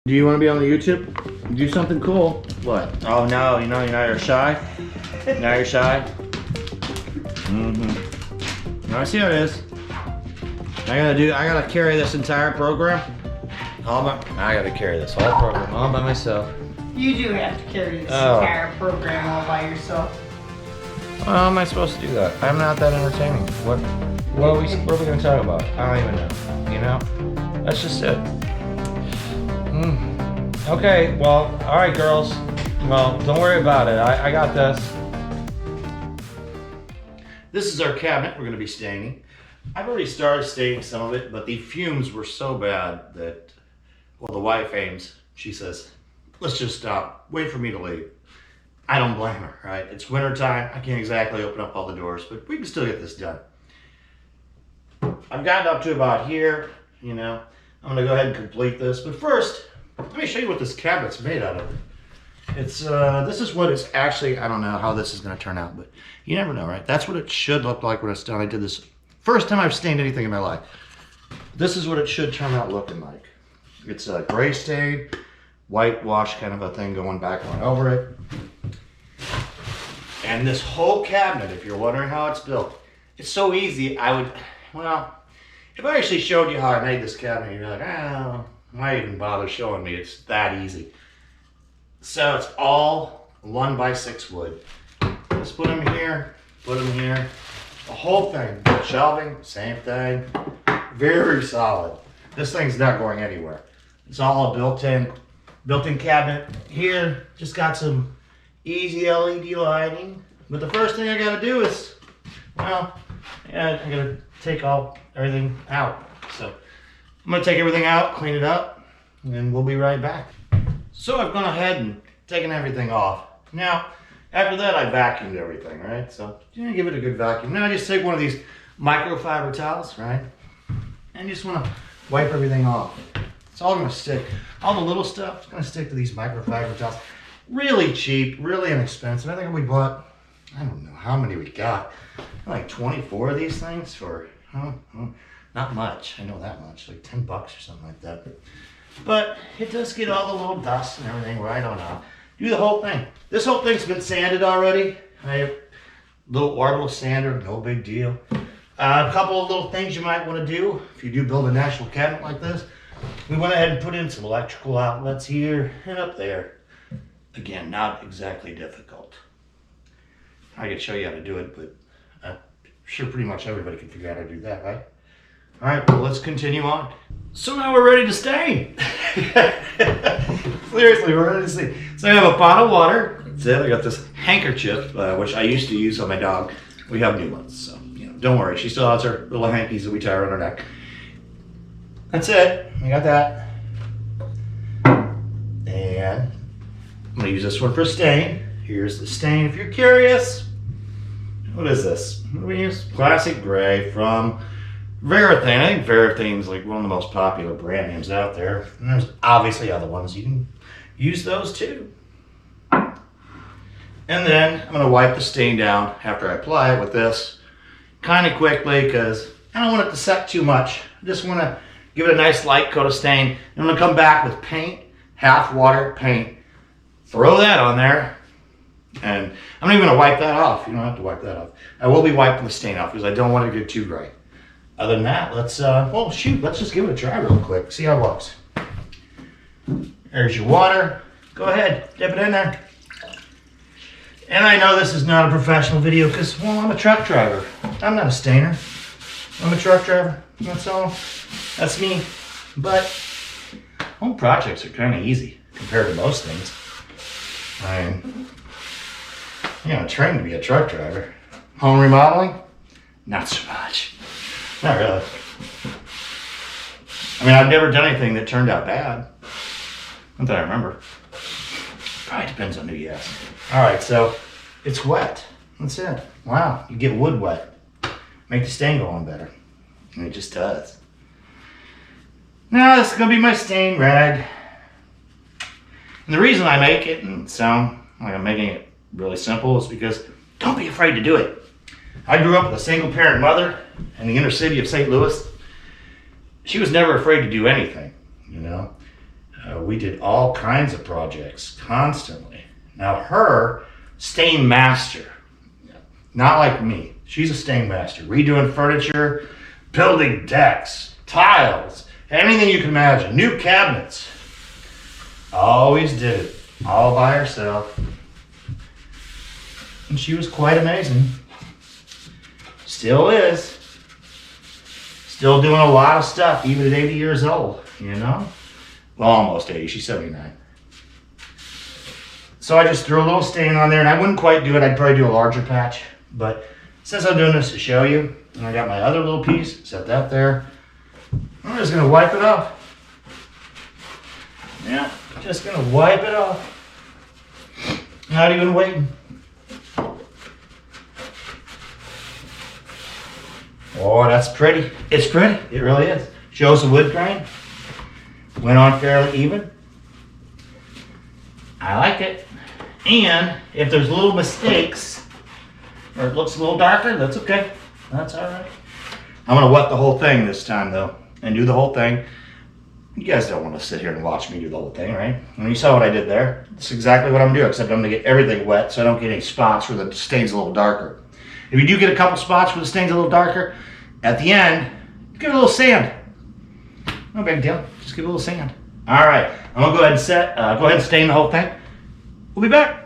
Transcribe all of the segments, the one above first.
Do you want to be on the YouTube? Do something cool. What? Oh no, you know you're shy? Now you're shy? Now I see how it is. I gotta carry this entire program. I gotta carry this whole program all by myself. You do have to carry this entire program all by yourself. How am I supposed to do that? I'm not that entertaining. What are we gonna talk about? I don't even know. You know? That's just it. Okay, well, alright girls. Well, don't worry about it. I got this. This is our cabinet we're gonna be staining. I've already started staining some of it, but the fumes were so bad that, well, the wife aims. She says, let's just stop. Wait for me to leave. I don't blame her, right? It's winter time. I can't exactly open up all the doors, but we can still get this done. I've gotten up to about here, you know. I'm gonna go ahead and complete this, but first, let me show you what this cabinet's made out of. It's, this is what it's actually, I don't know how this is gonna turn out, but you never know, right? That's what it should look like when it's done. I did this first time I've stained anything in my life. This is what it should turn out looking like. It's a gray stain, whitewash kind of a thing going back on over it. And this whole cabinet, if you're wondering how it's built, it's so easy. Well, if I actually showed you how I made this cabinet, you'd be like, oh, why even bother showing me? It's that easy. So it's all 1x6 wood. Just put them here, put them here. The whole thing, shelving, same thing. Very solid. This thing's not going anywhere. It's all a built-in cabinet. Here, just got some easy LED lighting. But the first thing I gotta do is, well, yeah, I gotta take everything out. So I'm gonna take everything out, clean it up, and then we'll be right back. So I've gone ahead and taken everything off. Now, after that, I vacuumed everything, right? So give it a good vacuum. Now I just take one of these microfiber towels, right? And just wanna wipe everything off. It's all gonna stick. All the little stuff is gonna stick to these microfiber towels. Really cheap, really inexpensive. I think we bought, I don't know how many we got. Like 24 of these things for, not much. I know that much, like 10 bucks or something like that. But it does get all the little dust and everything right on out. Do the whole thing. This whole thing's been sanded already. I have a little orbital sander, no big deal. A couple of little things you might want to do if you do build a national cabinet like this. We went ahead and put in some electrical outlets here and up there. Again, not exactly difficult. I could show you how to do it, but I'm sure pretty much everybody can figure out how to do that, right? All right, well, let's continue on. So now we're ready to stain. Seriously, we're ready to stain. So I have a pot of water. That's it. I got this handkerchief, which I used to use on my dog. We have new ones, so don't worry. She still has her little hankies that we tie around her neck. That's it. I got that. And I'm gonna use this one for stain. Here's the stain. If you're curious, what is this? What do we use? Classic Gray from Varathane. I think Varathane's like one of the most popular brand names out there. And there's obviously other ones. You can use those too. And then I'm gonna wipe the stain down after I apply it with this kind of quickly because I don't want it to set too much. I just wanna give it a nice light coat of stain. I'm gonna come back with paint, half water paint, throw that on there, and I'm not even gonna wipe that off. You don't have to wipe that off. I will be wiping the stain off because I don't want it to get too dry. Other than that, let's just give it a try real quick. See how it looks. There's your water. Go ahead, dip it in there. And I know this is not a professional video because, well, I'm a truck driver. I'm not a stainer. I'm a truck driver. That's all. That's me. But home projects are kind of easy compared to most things. I'm trained to be a truck driver. Home remodeling? Not so much. Not really. I mean, I've never done anything that turned out bad. Not that I remember. Probably depends on who you ask. All right, so it's wet. That's it. Wow, you get wood wet. Make the stain go on better. And it just does. Now this is gonna be my stain rag. And the reason I make it and sound like I'm making it really simple is because don't be afraid to do it. I grew up with a single parent mother in the inner city of St. Louis. She was never afraid to do anything, you know. we did all kinds of projects constantly. Now her stain master, not like me. She's a stain master, redoing furniture, building decks, tiles, anything you can imagine, new cabinets. Always did it all by herself. And she was quite amazing. Still is. Still doing a lot of stuff, even at 80 years old, you know? Well, almost 80, she's 79. So I just threw a little stain on there, and I wouldn't quite do it. I'd probably do a larger patch. But since I'm doing this to show you, and I got my other little piece, set that there, I'm just gonna wipe it off. Yeah, just gonna wipe it off. Not even waiting. Oh, that's pretty. It's pretty. It really is. Shows the wood grain. Went on fairly even. I like it. And if there's little mistakes, or it looks a little darker, that's okay. That's all right. I'm gonna wet the whole thing this time though, and do the whole thing. You guys don't want to sit here and watch me do the whole thing, right? When you saw what I did there, that's exactly what I'm doing, except I'm gonna get everything wet so I don't get any spots where the stain's a little darker. If you do get a couple spots where the stain's a little darker, at the end, give it a little sand. No big deal, just give it a little sand. All right, I'm gonna go ahead and stain the whole thing. We'll be back.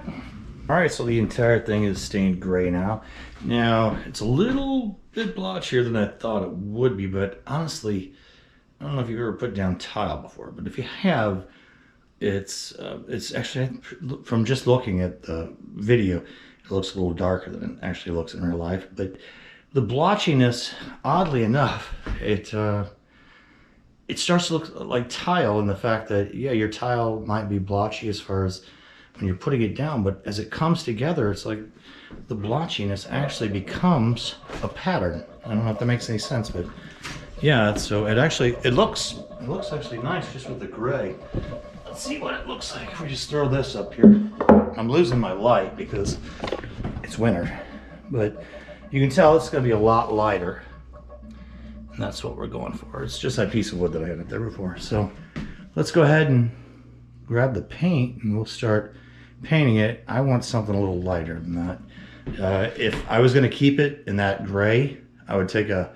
All right, so the entire thing is stained gray now. Now, it's a little bit blotchier than I thought it would be, but honestly, I don't know if you've ever put down tile before, but if you have, it's actually, from just looking at the video, it looks a little darker than it actually looks in real life. But the blotchiness, oddly enough, it starts to look like tile in the fact that, yeah, your tile might be blotchy as far as when you're putting it down, but as it comes together, it's like the blotchiness actually becomes a pattern. I don't know if that makes any sense, but yeah, so it looks actually nice just with the gray. Let's see what it looks like if we just throw this up here. I'm losing my light because it's winter, but you can tell it's going to be a lot lighter, and that's what we're going for. It's just that piece of wood that I had up there before. So let's go ahead and grab the paint and we'll start painting it. I want something a little lighter than that. If I was going to keep it in that gray, I would take a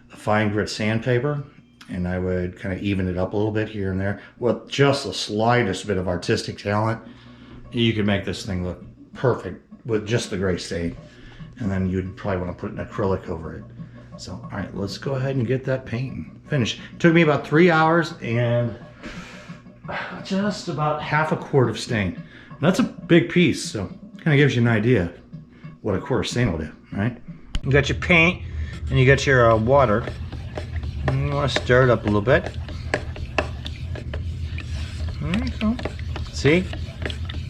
fine grit sandpaper and I would kind of even it up a little bit here and there with just the slightest bit of artistic talent. You could make this thing look perfect with just the gray stain, and then you'd probably want to put an acrylic over it. So all right, let's go ahead and get that paint finished. It took me about 3 hours and just about half a quart of stain. And that's a big piece, so kind of gives you an idea what a quart of stain will do, right? You got your paint and you got your water. And you want to stir it up a little bit. There you go. See?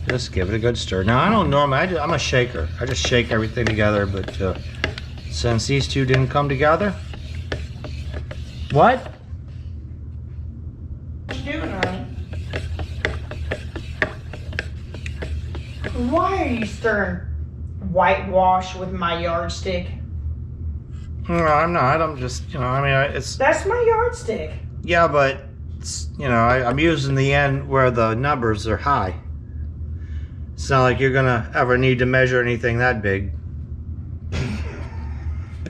Just give it a good stir. Now I don't normally, I'm a shaker. I just shake everything together, but since these two didn't come together. What? What you doing, honey? Why are you stirring whitewash with my yardstick? No, I'm not. I'm just, you know, I mean, it's... That's my yardstick. Yeah, but, it's, you know, I'm using the end where the numbers are high. It's not like you're gonna ever need to measure anything that big.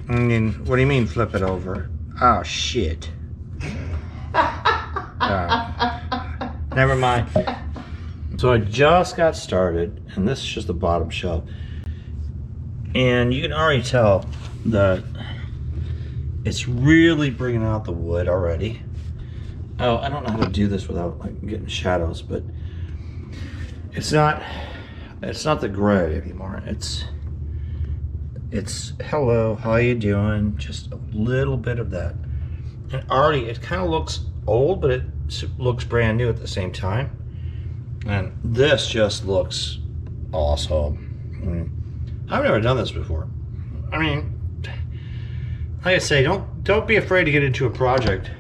I mean, what do you mean flip it over? Oh, shit. Never mind. So I just got started, and this is just the bottom shelf. And you can already tell that it's really bringing out the wood already. Oh, I don't know how to do this without like getting shadows, but it's not the gray anymore. It's hello, how you doing? Just a little bit of that. And already it kind of looks old, but it looks brand new at the same time. And this just looks awesome. I mean, I've never done this before. I mean, like I say, don't be afraid to get into a project.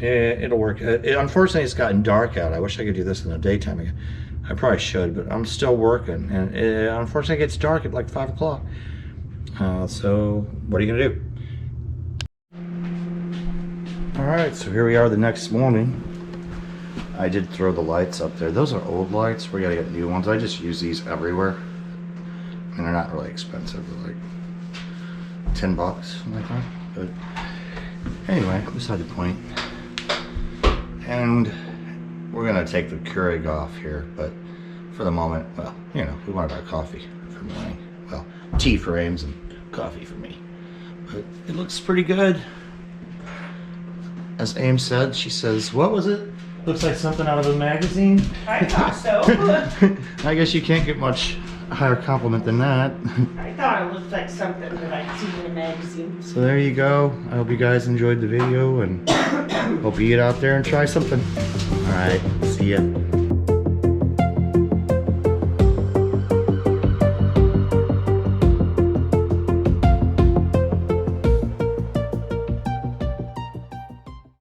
It'll work. Unfortunately, it's gotten dark out. I wish I could do this in the daytime again. I probably should, but I'm still working, and unfortunately, it gets dark at like 5 o'clock. So what are you gonna do? All right, so here we are the next morning. I did throw the lights up there. Those are old lights. We gotta get new ones. I just use these everywhere. And they're not really expensive. They're like $10, something like that. But anyway, beside the point. And we're gonna take the Keurig off here, but for the moment, well, you know, we wanted our coffee for the morning. Well, tea for Ames and coffee for me. But it looks pretty good. As Ames said, she says, what was it? Looks like something out of a magazine. I thought so. I guess you can't get much higher compliment than that. I thought it looked like something that I'd seen in a magazine. So there you go. I hope you guys enjoyed the video and hope you get out there and try something. All right, see ya.